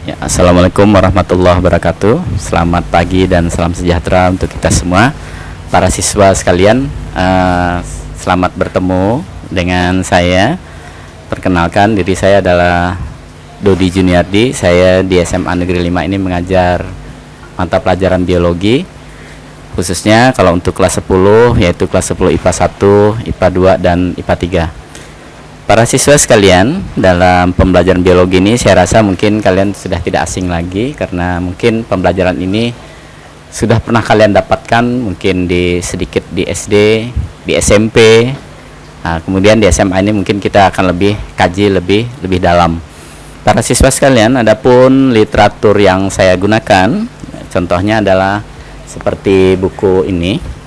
Ya, Assalamualaikum warahmatullahi wabarakatuh. Selamat pagi dan salam sejahtera untuk kita semua, para siswa sekalian. Selamat bertemu dengan saya. Perkenalkan, diri saya adalah Dodi Juniardi. Saya di SMA Negeri 5 ini mengajar mata pelajaran biologi, khususnya kalau untuk kelas 10, yaitu kelas 10 IPA 1, IPA 2, dan IPA 3. Para siswa sekalian, dalam pembelajaran biologi ini saya rasa mungkin kalian sudah tidak asing lagi, karena mungkin pembelajaran ini sudah pernah kalian dapatkan mungkin sedikit di SD, di SMP. Kemudian di SMA ini mungkin kita akan lebih kaji lebih dalam. Para siswa sekalian, adapun literatur yang saya gunakan, contohnya adalah seperti buku ini.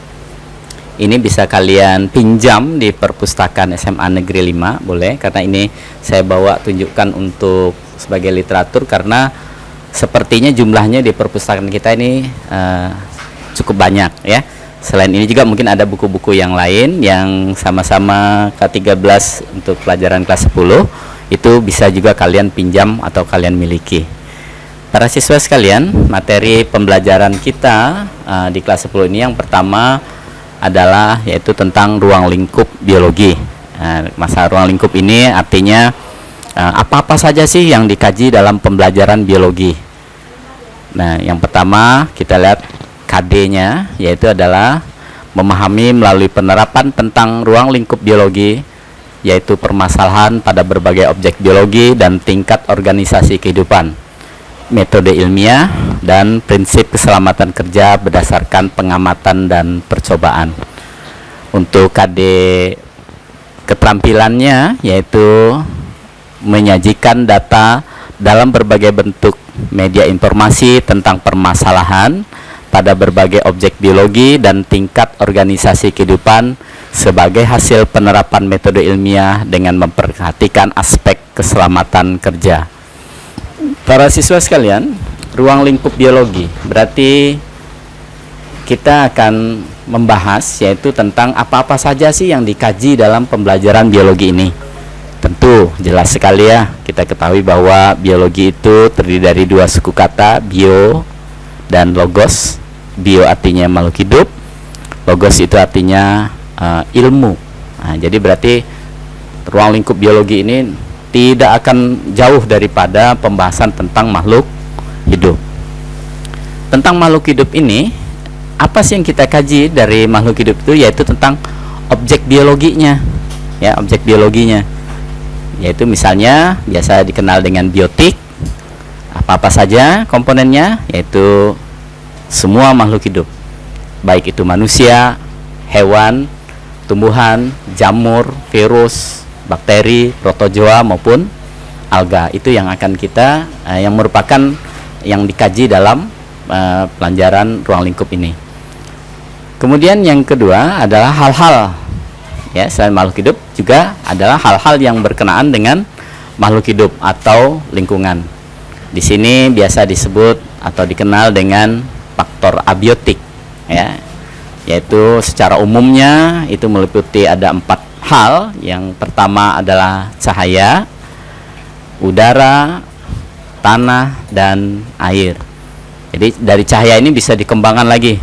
Ini bisa kalian pinjam di perpustakaan SMA Negeri 5, boleh, karena ini saya bawa tunjukkan untuk sebagai literatur, karena sepertinya jumlahnya di perpustakaan kita ini cukup banyak ya. Selain ini juga mungkin ada buku-buku yang lain yang sama-sama K13 untuk pelajaran kelas 10, itu bisa juga kalian pinjam atau kalian miliki. Para siswa sekalian, materi pembelajaran kita di kelas 10 ini yang pertama adalah yaitu tentang ruang lingkup biologi. Masa ruang lingkup ini artinya apa-apa saja sih yang dikaji dalam pembelajaran biologi. Nah, yang pertama kita lihat KD-nya, yaitu adalah memahami melalui penerapan tentang ruang lingkup biologi, yaitu permasalahan pada berbagai objek biologi dan tingkat organisasi kehidupan, metode ilmiah, dan prinsip keselamatan kerja berdasarkan pengamatan dan percobaan. Untuk KD keterampilannya, yaitu menyajikan data dalam berbagai bentuk media informasi tentang permasalahan pada berbagai objek biologi dan tingkat organisasi kehidupan sebagai hasil penerapan metode ilmiah dengan memperhatikan aspek keselamatan kerja. Para siswa sekalian, ruang lingkup biologi berarti kita akan membahas yaitu tentang apa-apa saja sih yang dikaji dalam pembelajaran biologi ini. Tentu jelas sekali ya, kita ketahui bahwa biologi itu terdiri dari dua suku kata, bio dan logos. Bio artinya makhluk hidup, logos itu artinya ilmu. Jadi berarti ruang lingkup biologi ini tidak akan jauh daripada pembahasan tentang makhluk hidup. Tentang makhluk hidup ini, apa sih yang kita kaji dari makhluk hidup itu, yaitu tentang objek biologinya, ya, objek biologinya, yaitu misalnya biasa dikenal dengan biotik. Apa-apa saja komponennya, yaitu semua makhluk hidup, baik itu manusia, hewan, tumbuhan, jamur, virus, bakteri, protozoa maupun alga. Itu yang akan kita yang merupakan yang dikaji dalam pelajaran ruang lingkup ini. Kemudian yang kedua adalah hal-hal, ya, selain makhluk hidup juga adalah hal-hal yang berkenaan dengan makhluk hidup atau lingkungan. Di sini biasa disebut atau dikenal dengan faktor abiotik, ya, yaitu secara umumnya itu meliputi ada 4 hal. Yang pertama adalah cahaya, udara, tanah, dan air. Jadi dari cahaya ini bisa dikembangkan lagi,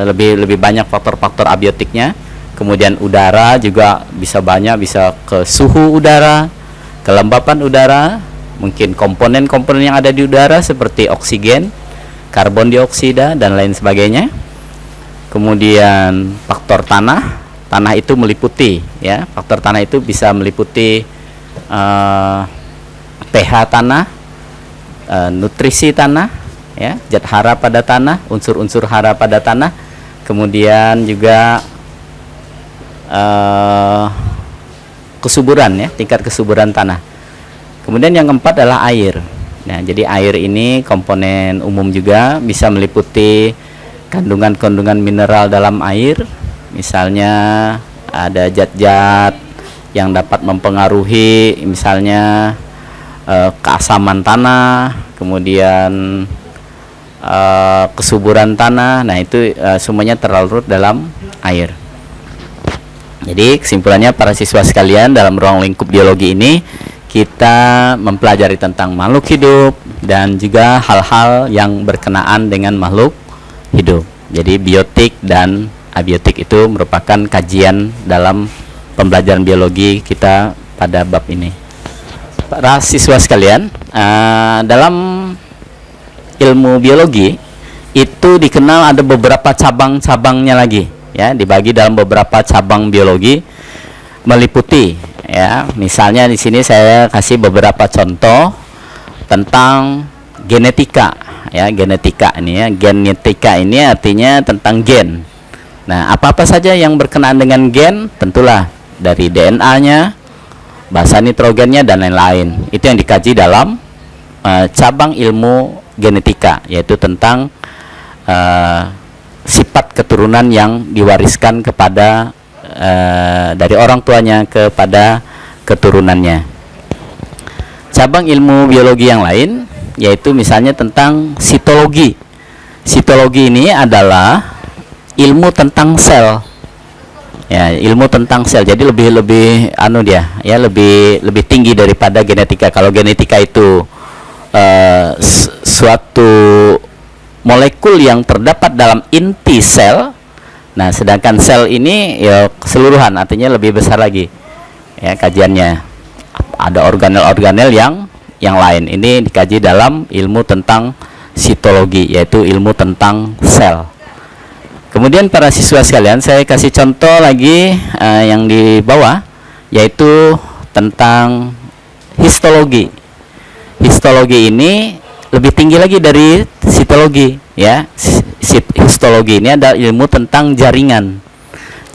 lebih banyak faktor-faktor abiotiknya. Kemudian udara juga bisa banyak, bisa ke suhu udara, kelembapan udara, mungkin komponen-komponen yang ada di udara seperti oksigen, karbon dioksida, dan lain sebagainya. Kemudian faktor tanah. Tanah itu meliputi, ya, faktor tanah itu bisa meliputi pH tanah, nutrisi tanah, ya, zat hara pada tanah, unsur-unsur hara pada tanah. Kemudian juga kesuburan, ya, tingkat kesuburan tanah. Kemudian yang keempat adalah air. Nah, jadi air ini komponen umum juga, bisa meliputi kandungan-kandungan mineral dalam air. Misalnya ada zat-zat yang dapat mempengaruhi misalnya keasaman tanah, kemudian kesuburan tanah. Nah, itu semuanya terlarut dalam air. Jadi kesimpulannya para siswa sekalian, dalam ruang lingkup biologi ini kita mempelajari tentang makhluk hidup, dan juga hal-hal yang berkenaan dengan makhluk hidup. Jadi biotik dan abiotik itu merupakan kajian dalam pembelajaran biologi kita pada bab ini. Para siswa sekalian, dalam ilmu biologi itu dikenal ada beberapa cabang-cabangnya lagi, ya, dibagi dalam beberapa cabang biologi meliputi, ya, misalnya di sini saya kasih beberapa contoh tentang genetika, ya. Genetika ini artinya tentang gen. Nah, apa-apa saja yang berkenaan dengan gen, tentulah dari DNA-nya, basa nitrogennya, dan lain-lain. Itu yang dikaji dalam cabang ilmu genetika, yaitu tentang sifat keturunan yang diwariskan kepada dari orang tuanya kepada keturunannya. Cabang ilmu biologi yang lain yaitu misalnya tentang sitologi. Sitologi ini adalah ilmu tentang sel, ya, ilmu tentang sel. Jadi lebih lebih tinggi daripada genetika. Kalau genetika itu suatu molekul yang terdapat dalam inti sel. Nah, sedangkan sel ini ya keseluruhan, artinya lebih besar lagi, ya, kajiannya. Ada organel-organel yang lain. Ini dikaji dalam ilmu tentang sitologi, yaitu ilmu tentang sel. Kemudian para siswa sekalian, saya kasih contoh lagi yang di bawah, yaitu tentang histologi. Histologi ini lebih tinggi lagi dari sitologi, ya. Histologi ini adalah ilmu tentang jaringan.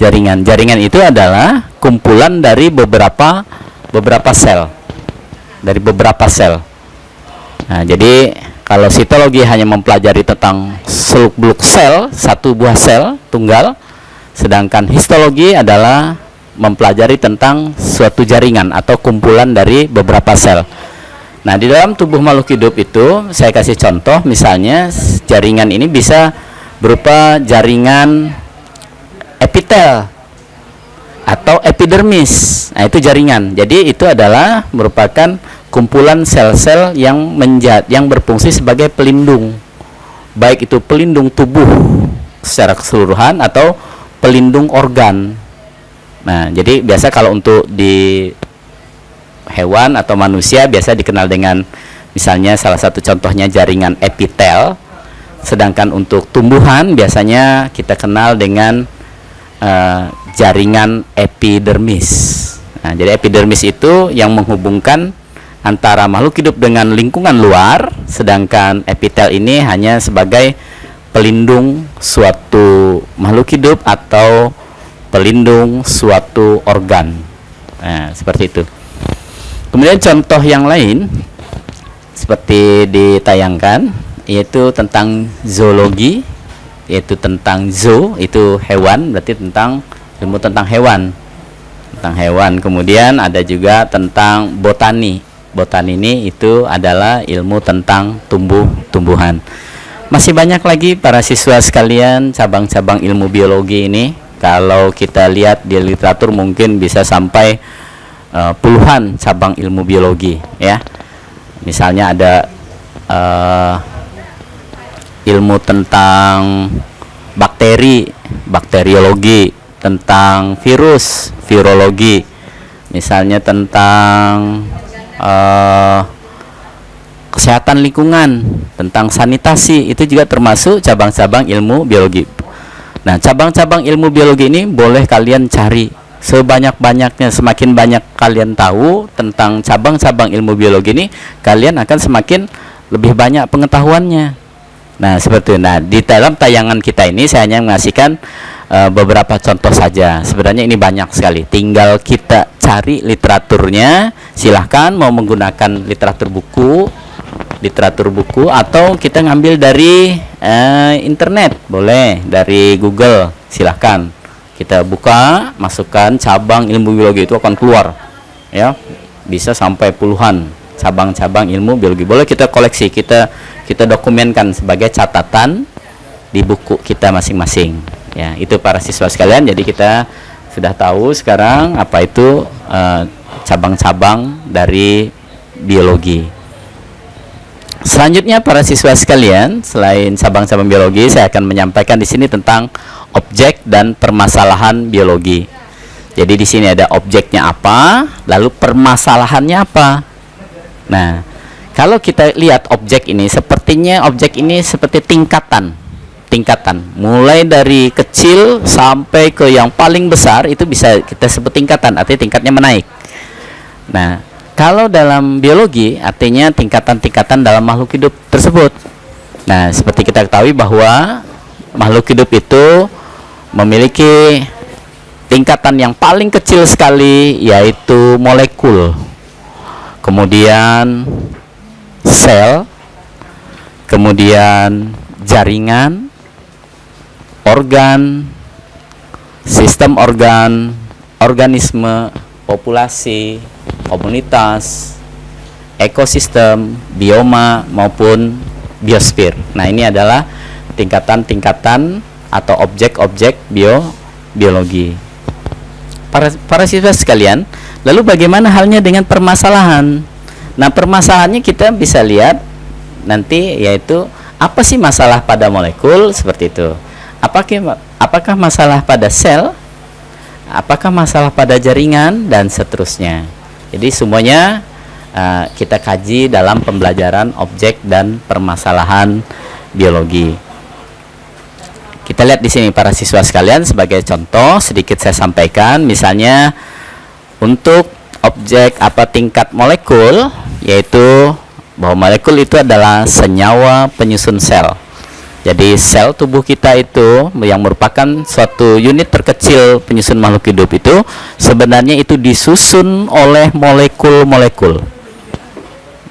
Jaringan itu adalah kumpulan dari beberapa sel, dari beberapa sel. Nah, jadi kalau sitologi hanya mempelajari tentang seluk-beluk sel, satu buah sel tunggal, sedangkan histologi adalah mempelajari tentang suatu jaringan atau kumpulan dari beberapa sel. Nah, di dalam tubuh makhluk hidup itu saya kasih contoh, misalnya jaringan ini bisa berupa jaringan epitel atau epidermis. Nah, itu jaringan. Jadi itu adalah merupakan kumpulan sel-sel yang berfungsi sebagai pelindung, baik itu pelindung tubuh secara keseluruhan atau pelindung organ. Nah, jadi biasa kalau untuk di hewan atau manusia biasa dikenal dengan misalnya salah satu contohnya jaringan epitel, sedangkan untuk tumbuhan biasanya kita kenal dengan jaringan epidermis. Nah, jadi epidermis itu yang menghubungkan antara makhluk hidup dengan lingkungan luar, sedangkan epitel ini hanya sebagai pelindung suatu makhluk hidup atau pelindung suatu organ. Nah, seperti itu. Kemudian contoh yang lain seperti ditayangkan yaitu tentang zoologi, yaitu tentang zoo, itu hewan, berarti tentang ilmu tentang hewan. Kemudian ada juga tentang botani. Botani ini itu adalah ilmu tentang tumbuh-tumbuhan. Masih banyak lagi para siswa sekalian cabang-cabang ilmu biologi ini. Kalau kita lihat di literatur mungkin bisa sampai puluhan cabang ilmu biologi, ya. Misalnya ada ilmu tentang bakteri, bakteriologi, tentang virus, virologi, misalnya tentang kesehatan lingkungan, tentang sanitasi, itu juga termasuk cabang-cabang ilmu biologi. Nah, cabang-cabang ilmu biologi ini boleh kalian cari sebanyak-banyaknya. Semakin banyak kalian tahu tentang cabang-cabang ilmu biologi ini, kalian akan semakin lebih banyak pengetahuannya. Nah, seperti itu. Nah, di dalam tayangan kita ini saya hanya mengasihkan beberapa contoh saja. Sebenarnya ini banyak sekali. Tinggal kita cari literaturnya. Silahkan mau menggunakan literatur buku atau kita ngambil dari internet, boleh dari Google. Silahkan kita buka, masukkan cabang ilmu biologi, itu akan keluar, ya, bisa sampai puluhan cabang-cabang ilmu biologi. Boleh kita koleksi, kita dokumenkan sebagai catatan di buku kita masing-masing, ya. Itu para siswa sekalian, jadi kita sudah tahu sekarang apa itu cabang-cabang dari biologi. Selanjutnya para siswa sekalian, selain cabang-cabang biologi, saya akan menyampaikan di sini tentang objek dan permasalahan biologi. Jadi di sini ada objeknya apa, lalu permasalahannya apa. Nah, kalau kita lihat objek ini, sepertinya objek ini seperti tingkatan, mulai dari kecil sampai ke yang paling besar itu bisa kita sebut tingkatan, artinya tingkatnya menaik. Nah, kalau dalam biologi artinya tingkatan-tingkatan dalam makhluk hidup tersebut. Nah, seperti kita ketahui bahwa makhluk hidup itu memiliki tingkatan yang paling kecil sekali, yaitu molekul, kemudian sel, kemudian jaringan, organ, sistem organ, organisme, populasi, komunitas, ekosistem, bioma maupun biosfer. Nah, ini adalah tingkatan-tingkatan atau objek-objek biologi. Para siswa sekalian, lalu bagaimana halnya dengan permasalahan? Nah, permasalahannya kita bisa lihat nanti, yaitu apa sih masalah pada molekul seperti itu? Apakah masalah pada sel? Apakah masalah pada jaringan dan seterusnya? Jadi semuanya kita kaji dalam pembelajaran objek dan permasalahan biologi. Kita lihat di sini para siswa sekalian, sebagai contoh sedikit saya sampaikan, misalnya untuk objek tingkat molekul, yaitu bahwa molekul itu adalah senyawa penyusun sel. Jadi sel tubuh kita itu yang merupakan suatu unit terkecil penyusun makhluk hidup itu sebenarnya itu disusun oleh molekul-molekul.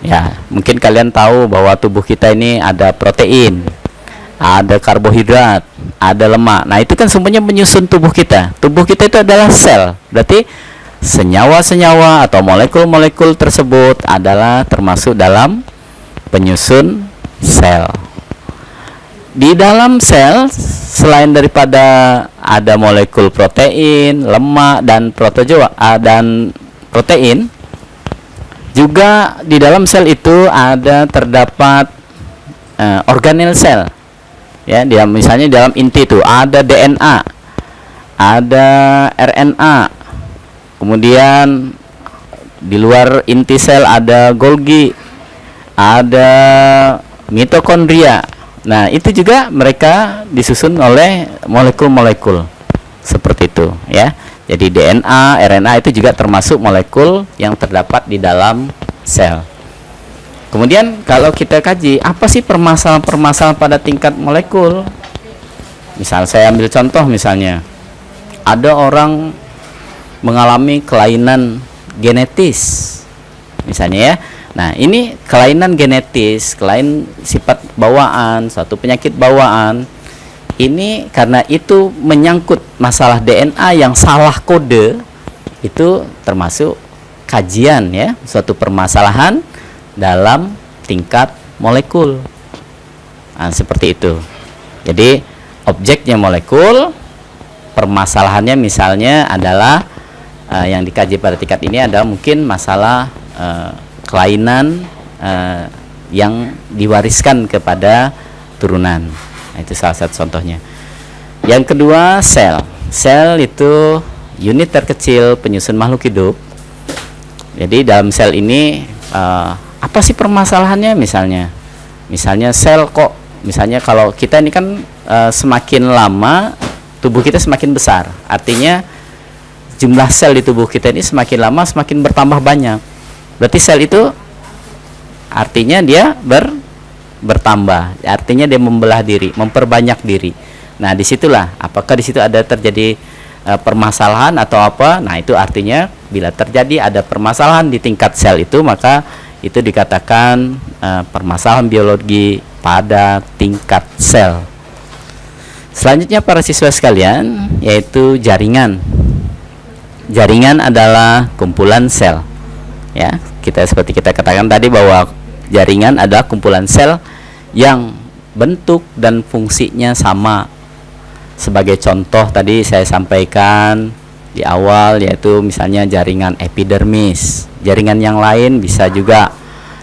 Ya, mungkin kalian tahu bahwa tubuh kita ini ada protein, ada karbohidrat, ada lemak. Nah, itu kan semuanya menyusun tubuh kita. Tubuh kita itu adalah sel. Berarti senyawa-senyawa atau molekul-molekul tersebut adalah termasuk dalam penyusun sel. Di dalam sel, selain daripada ada molekul protein, lemak, dan protein, juga di dalam sel itu terdapat organel sel. Ya, misalnya dalam inti itu ada DNA, ada RNA, kemudian di luar inti sel ada Golgi, ada mitokondria. Nah, itu juga mereka disusun oleh molekul-molekul seperti itu, ya. Jadi DNA, RNA itu juga termasuk molekul yang terdapat di dalam sel. Kemudian kalau kita kaji, apa sih permasalahan-permasalahan pada tingkat molekul? Misal saya ambil contoh, misalnya ada orang mengalami kelainan genetis, misalnya ya. Nah, ini kelainan genetis, sifat bawaan, suatu penyakit bawaan. Ini karena itu menyangkut masalah DNA yang salah kode, itu termasuk kajian, ya, suatu permasalahan dalam tingkat molekul. Nah, seperti itu. Jadi objeknya molekul, permasalahannya misalnya adalah yang dikaji pada tingkat ini adalah mungkin masalah kelainan yang diwariskan kepada turunan. Nah, itu salah satu contohnya. Yang kedua, sel. Sel itu unit terkecil penyusun makhluk hidup. Jadi dalam sel ini apa sih permasalahannya? Misalnya sel kok, misalnya kalau kita ini kan semakin lama tubuh kita semakin besar. Artinya jumlah sel di tubuh kita ini semakin lama semakin bertambah banyak. Berarti sel itu artinya dia bertambah, artinya dia membelah diri, memperbanyak diri. Nah, disitulah apakah di situ ada terjadi permasalahan atau apa? Nah, itu artinya bila terjadi ada permasalahan di tingkat sel itu, maka itu dikatakan permasalahan biologi pada tingkat sel. Selanjutnya para siswa sekalian, yaitu jaringan. Jaringan adalah kumpulan sel. Ya, seperti kita katakan tadi bahwa jaringan adalah kumpulan sel yang bentuk dan fungsinya sama. Sebagai contoh tadi saya sampaikan di awal, yaitu misalnya jaringan epidermis. Jaringan yang lain bisa juga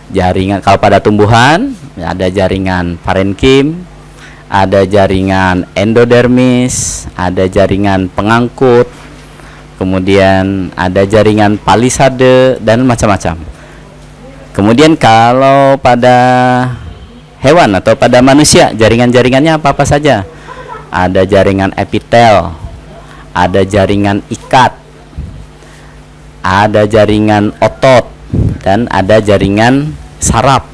jaringan, kalau pada tumbuhan ada jaringan parenkim, ada jaringan endodermis, ada jaringan pengangkut, kemudian ada jaringan palisade dan macam-macam. Kemudian kalau pada hewan atau pada manusia, jaringan-jaringannya apa-apa saja. Ada jaringan epitel, ada jaringan ikat, ada jaringan otot, dan ada jaringan saraf.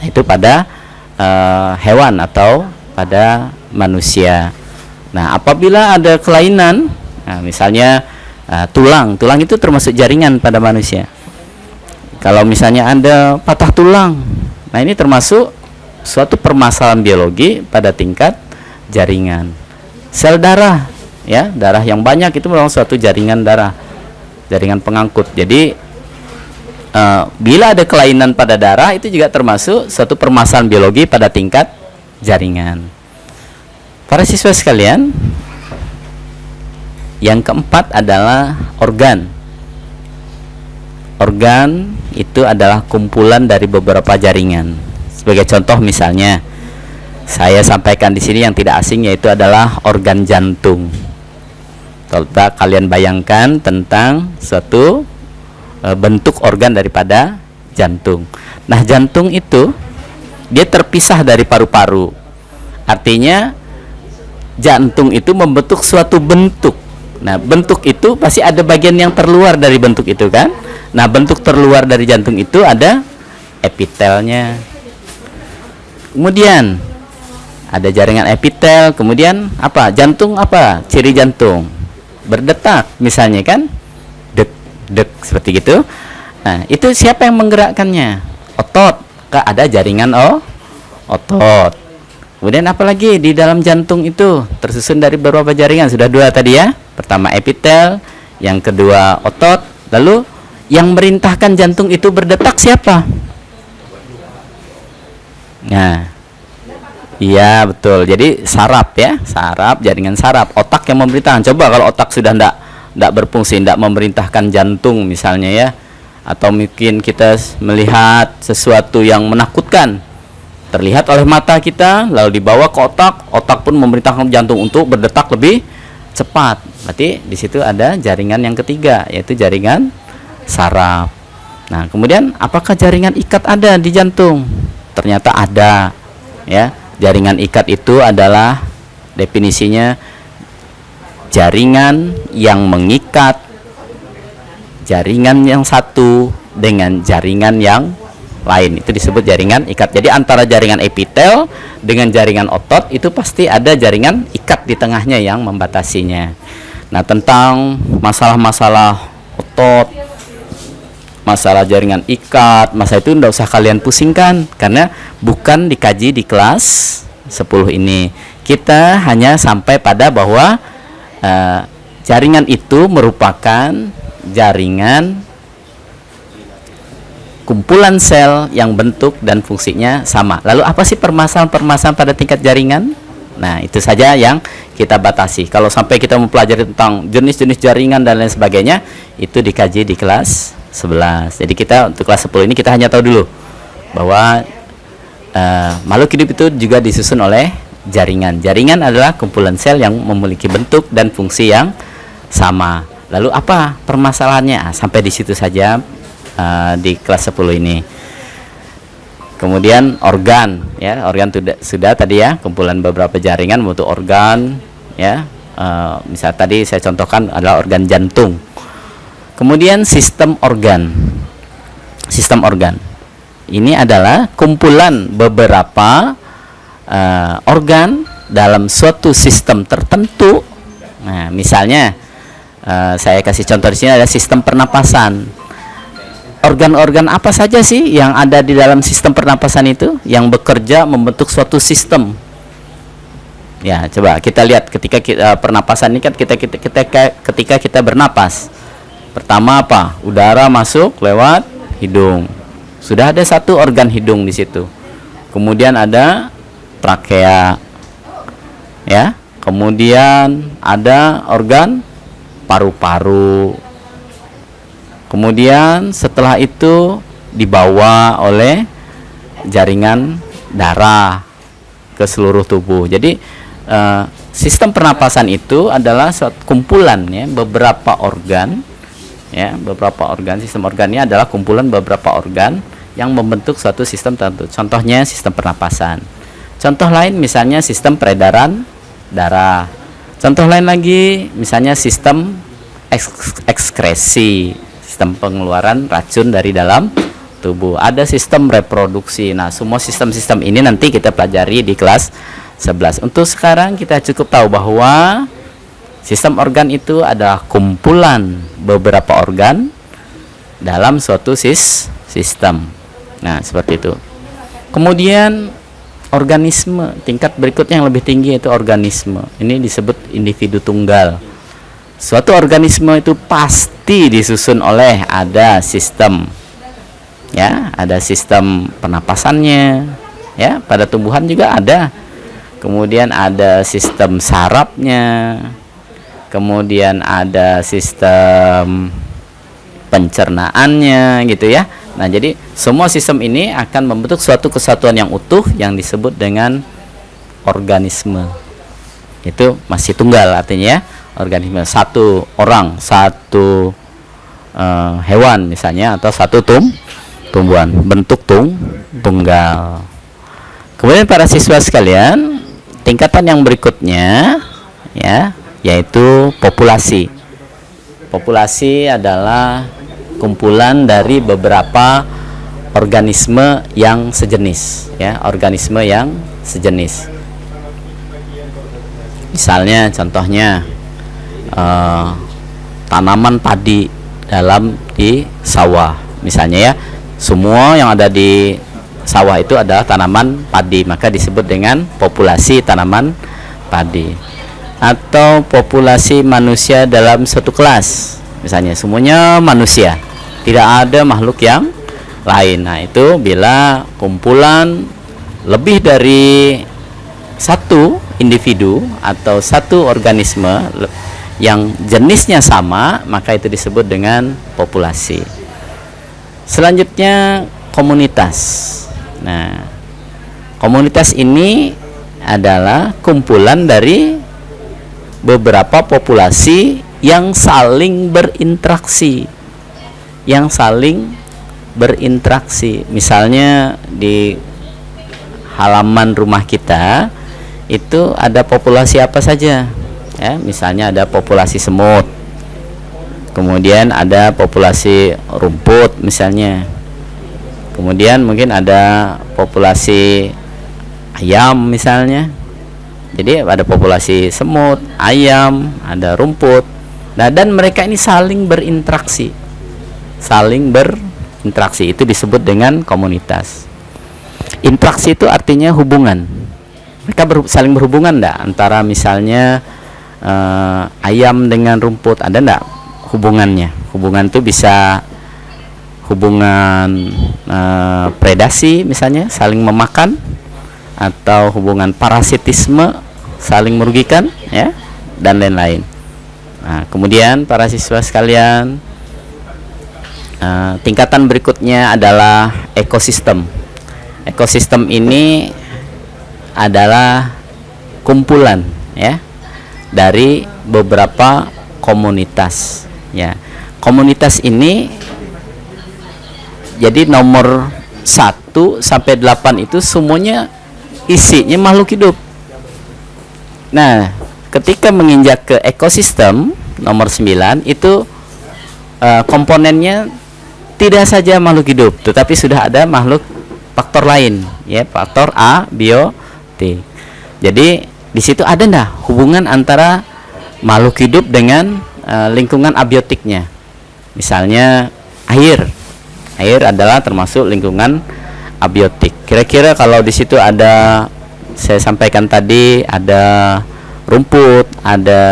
Itu pada hewan atau pada manusia. Nah, apabila ada kelainan, nah, misalnya tulang itu termasuk jaringan pada manusia. Kalau misalnya ada patah tulang, nah ini termasuk suatu permasalahan biologi pada tingkat jaringan. Sel darah, ya, darah yang banyak itu memang suatu jaringan darah, jaringan pengangkut. Jadi bila ada kelainan pada darah, itu juga termasuk suatu permasalahan biologi pada tingkat jaringan. Para siswa sekalian, yang keempat adalah organ. Organ itu adalah kumpulan dari beberapa jaringan. Sebagai contoh misalnya, saya sampaikan di sini yang tidak asing, yaitu adalah organ jantung. Coba kalian bayangkan tentang suatu bentuk organ daripada jantung. Nah, jantung itu dia terpisah dari paru-paru. Artinya jantung itu membentuk suatu bentuk. Nah, bentuk itu pasti ada bagian yang terluar dari bentuk itu kan. Nah, bentuk terluar dari jantung itu ada epitelnya. Kemudian ada jaringan epitel. Kemudian apa? Jantung apa? Ciri jantung berdetak misalnya kan, dek seperti gitu. Nah, itu siapa yang menggerakkannya? Otot. Ada jaringan otot. Kemudian apalagi di dalam jantung itu tersusun dari beberapa jaringan. Sudah dua tadi ya. Pertama epitel, yang kedua otot. Lalu yang merintahkan jantung itu berdetak siapa? Nah, iya betul. Jadi saraf ya, saraf, jaringan saraf. Otak yang memerintahkan. Coba kalau otak sudah tidak berfungsi, tidak memerintahkan jantung misalnya ya, atau mungkin kita melihat sesuatu yang menakutkan, terlihat oleh mata kita, lalu dibawa ke otak pun memerintahkan jantung untuk berdetak lebih cepat. Berarti di situ ada jaringan yang ketiga, yaitu jaringan saraf. Nah, kemudian apakah jaringan ikat ada di jantung? Ternyata ada ya. Jaringan ikat itu adalah definisinya jaringan yang mengikat jaringan yang satu dengan jaringan yang lain. Itu disebut jaringan ikat. Jadi antara jaringan epitel dengan jaringan otot itu pasti ada jaringan ikat di tengahnya yang membatasinya. Nah, tentang masalah-masalah otot, masalah jaringan ikat, masalah itu tidak usah kalian pusingkan, karena bukan dikaji di kelas 10 ini. Kita hanya sampai pada bahwa jaringan itu merupakan jaringan kumpulan sel yang bentuk dan fungsinya sama. Lalu apa sih permasalahan-permasalahan pada tingkat jaringan? Nah, itu saja yang kita batasi. Kalau sampai kita mempelajari tentang jenis-jenis jaringan dan lain sebagainya, itu dikaji di kelas 11. Jadi kita untuk kelas 10 ini kita hanya tahu dulu bahwa makhluk hidup itu juga disusun oleh jaringan. Jaringan adalah kumpulan sel yang memiliki bentuk dan fungsi yang sama. Lalu apa permasalahannya? Sampai di situ saja di kelas 10 ini. Kemudian organ ya, organ sudah tadi ya, kumpulan beberapa jaringan membentuk organ ya. Misal tadi saya contohkan adalah organ jantung. Kemudian sistem organ. Sistem organ ini adalah kumpulan beberapa organ dalam suatu sistem tertentu. Nah, misalnya saya kasih contoh di sini ada sistem pernapasan. Organ-organ apa saja sih yang ada di dalam sistem pernapasan itu yang bekerja membentuk suatu sistem? Ya, coba kita lihat ketika pernapasan ini kan ketika kita bernapas. Pertama apa? Udara masuk lewat hidung. Sudah ada satu organ hidung di situ. Kemudian ada trakea. Ya. Kemudian ada organ paru-paru. Kemudian setelah itu dibawa oleh jaringan darah ke seluruh tubuh. Jadi sistem pernapasan itu adalah suatu kumpulan ya beberapa organ ya, beberapa organ. Sistem organnya adalah kumpulan beberapa organ yang membentuk suatu sistem tertentu. Contohnya sistem pernapasan. Contoh lain misalnya sistem peredaran darah. Contoh lain lagi misalnya sistem ekskresi, sistem pengeluaran racun dari dalam tubuh. Ada sistem reproduksi. Nah, semua sistem-sistem ini nanti kita pelajari di kelas 11. Untuk sekarang kita cukup tahu bahwa sistem organ itu adalah kumpulan beberapa organ dalam suatu sistem. Nah, seperti itu. Kemudian organisme, tingkat berikutnya yang lebih tinggi yaitu organisme. Ini disebut individu tunggal. Suatu organisme itu pasti disusun oleh ada sistem. Ya, ada sistem pernapasannya. Ya, pada tumbuhan juga ada. Kemudian ada sistem sarafnya. Kemudian ada sistem pencernaannya gitu ya. Nah, jadi semua sistem ini akan membentuk suatu kesatuan yang utuh yang disebut dengan organisme. Itu masih tunggal artinya ya, organisme. Satu orang, satu hewan misalnya, atau satu tumbuhan, bentuk tunggal. Kemudian para siswa sekalian, tingkatan yang berikutnya ya, yaitu populasi. Populasi adalah kumpulan dari beberapa organisme yang sejenis ya, organisme yang sejenis. Misalnya contohnya tanaman padi di sawah misalnya ya, semua yang ada di sawah itu adalah tanaman padi, maka disebut dengan populasi tanaman padi. Atau populasi manusia dalam suatu kelas, misalnya semuanya manusia, tidak ada makhluk yang lain. Nah, itu bila kumpulan lebih dari satu individu atau satu organisme yang jenisnya sama, maka itu disebut dengan populasi. Selanjutnya komunitas. Nah, komunitas ini adalah kumpulan dari beberapa populasi yang saling berinteraksi. Misalnya di halaman rumah kita itu ada populasi apa saja ya, misalnya ada populasi semut, kemudian ada populasi rumput misalnya, kemudian mungkin ada populasi ayam misalnya. Jadi ada populasi semut, ayam, ada rumput. Nah, dan mereka ini saling berinteraksi. Itu disebut dengan komunitas. Interaksi itu artinya hubungan. Mereka saling berhubungan enggak? Antara misalnya ayam dengan rumput, ada enggak hubungannya? Hubungan itu bisa hubungan predasi misalnya, saling memakan, atau hubungan parasitisme, saling merugikan ya, dan lain-lain. Nah, kemudian para siswa sekalian, tingkatan berikutnya adalah ekosistem. Ekosistem ini adalah kumpulan ya dari beberapa komunitas ya. Komunitas ini jadi nomor 1 sampai 8 itu semuanya isinya makhluk hidup. Nah, ketika menginjak ke ekosistem nomor 9 itu komponennya tidak saja makhluk hidup, tetapi sudah ada makhluk faktor lain ya, faktor abiotik. Jadi di situ ada enggak hubungan antara makhluk hidup dengan lingkungan abiotiknya. Misalnya air adalah termasuk lingkungan abiotik. Kira-kira kalau di situ ada, saya sampaikan tadi, ada rumput, ada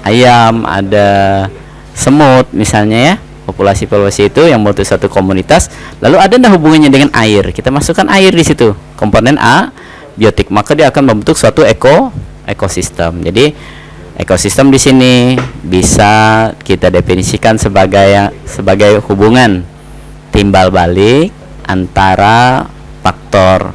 ayam, ada semut misalnya ya, populasi-populasi itu yang membentuk satu komunitas. Lalu ada enggak hubungannya dengan air? Kita masukkan air di situ, komponen abiotik, maka dia akan membentuk suatu ekosistem. Jadi ekosistem di sini bisa kita definisikan sebagai hubungan timbal balik antara faktor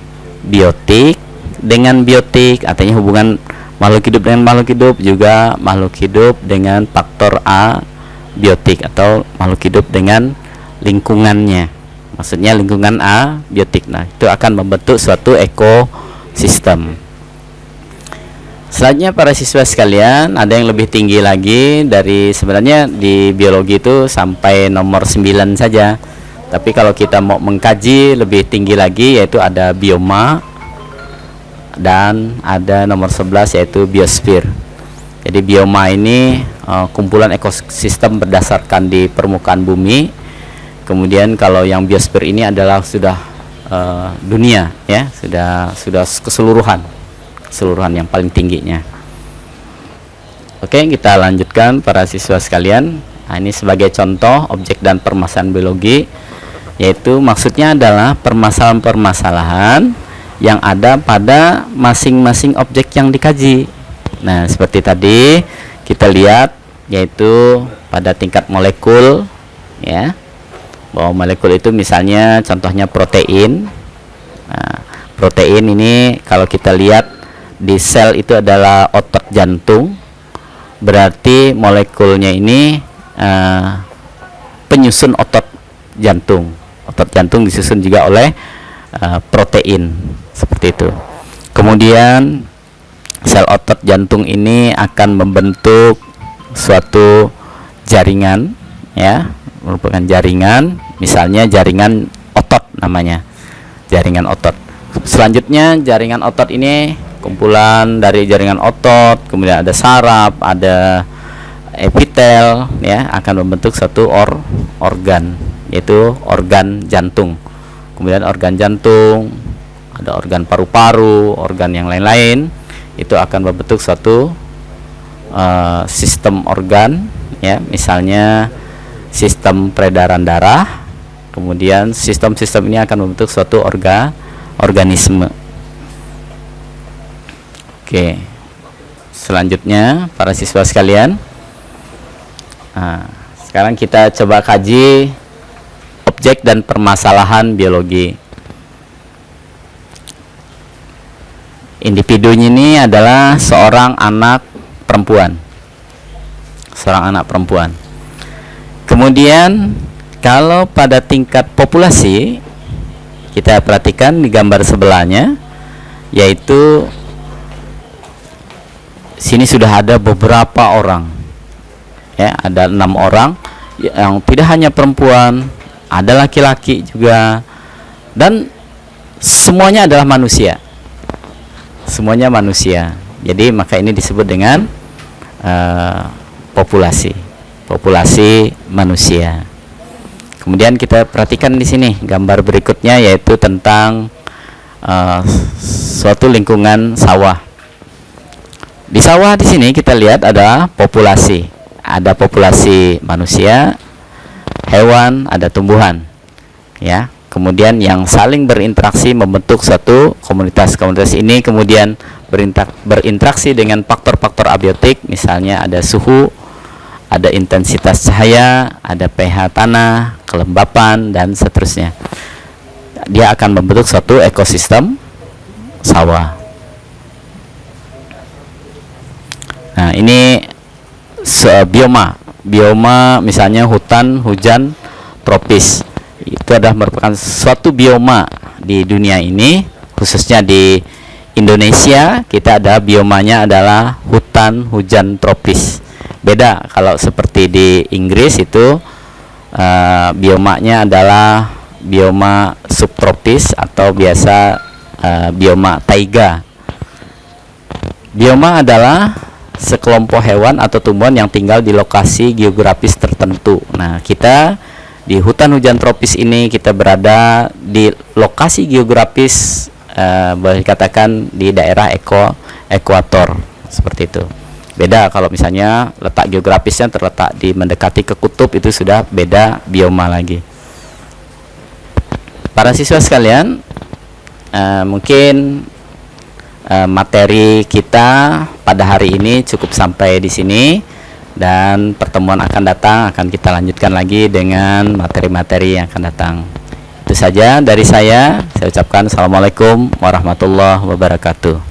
biotik dengan biotik, artinya hubungan makhluk hidup dengan makhluk hidup, juga makhluk hidup dengan faktor abiotik atau makhluk hidup dengan lingkungannya, maksudnya lingkungan abiotik. Nah, itu akan membentuk suatu ekosistem. Selanjutnya para siswa sekalian, ada yang lebih tinggi lagi dari, sebenarnya di biologi itu sampai nomor 9 saja. Tapi kalau kita mau mengkaji lebih tinggi lagi, yaitu ada bioma dan ada nomor 11 yaitu biosfer. Jadi bioma ini kumpulan ekosistem berdasarkan di permukaan bumi. Kemudian kalau yang biosfer ini adalah sudah dunia, ya, sudah keseluruhan yang paling tingginya. Oke, kita lanjutkan para siswa sekalian. Nah, ini sebagai contoh objek dan permasalahan biologi, yaitu maksudnya adalah permasalahan-permasalahan yang ada pada masing-masing objek yang dikaji. Nah, seperti tadi kita lihat, yaitu pada tingkat molekul, ya, bahwa molekul itu misalnya contohnya protein. Nah, protein ini kalau kita lihat di sel itu adalah otot jantung, berarti molekulnya ini penyusun otot jantung. Otot jantung disusun juga oleh protein, seperti itu. Kemudian sel otot jantung ini akan membentuk suatu jaringan, ya, merupakan jaringan, misalnya jaringan otot namanya, jaringan otot. Selanjutnya jaringan otot ini kumpulan dari jaringan otot, kemudian ada saraf, ada epitel, ya, akan membentuk satu organ, yaitu organ jantung. Kemudian organ jantung, ada organ paru-paru, organ yang lain-lain, itu akan membentuk suatu sistem organ, ya, misalnya sistem peredaran darah. Kemudian sistem-sistem ini akan membentuk suatu organisme. Oke, selanjutnya para siswa sekalian, sekarang kita coba kaji objek dan permasalahan biologi. Individunya ini adalah seorang anak perempuan. Kemudian kalau pada tingkat populasi, kita perhatikan di gambar sebelahnya, yaitu sini sudah ada beberapa orang, ya, ada 6 orang yang tidak hanya perempuan, ada laki-laki juga, dan semuanya adalah manusia. Semuanya manusia. Jadi maka ini disebut dengan populasi manusia. Kemudian kita perhatikan di sini gambar berikutnya, yaitu tentang suatu lingkungan sawah. Di sawah di sini kita lihat ada populasi manusia, hewan, ada tumbuhan, ya. Kemudian yang saling berinteraksi membentuk suatu komunitas. Komunitas ini kemudian berinteraksi dengan faktor-faktor abiotik, misalnya ada suhu, ada intensitas cahaya, ada pH tanah, kelembapan, dan seterusnya. Dia akan membentuk suatu ekosistem sawah. Nah, ini bioma misalnya hutan hujan tropis. Itu adalah merupakan suatu bioma di dunia ini, khususnya di Indonesia. Kita ada biomanya adalah hutan hujan tropis. Beda kalau seperti di Inggris, itu biomanya adalah bioma subtropis atau biasa bioma taiga. Bioma adalah sekelompok hewan atau tumbuhan yang tinggal di lokasi geografis tertentu. Nah, kita di hutan hujan tropis ini kita berada di lokasi geografis boleh dikatakan di daerah ekuator, seperti itu. Beda kalau misalnya letak geografisnya terletak di mendekati ke kutub, itu sudah beda bioma lagi. Para siswa sekalian, mungkin materi kita pada hari ini cukup sampai di sini, dan pertemuan akan datang akan kita lanjutkan lagi dengan materi-materi yang akan datang. Itu saja dari saya ucapkan assalamualaikum warahmatullahi wabarakatuh.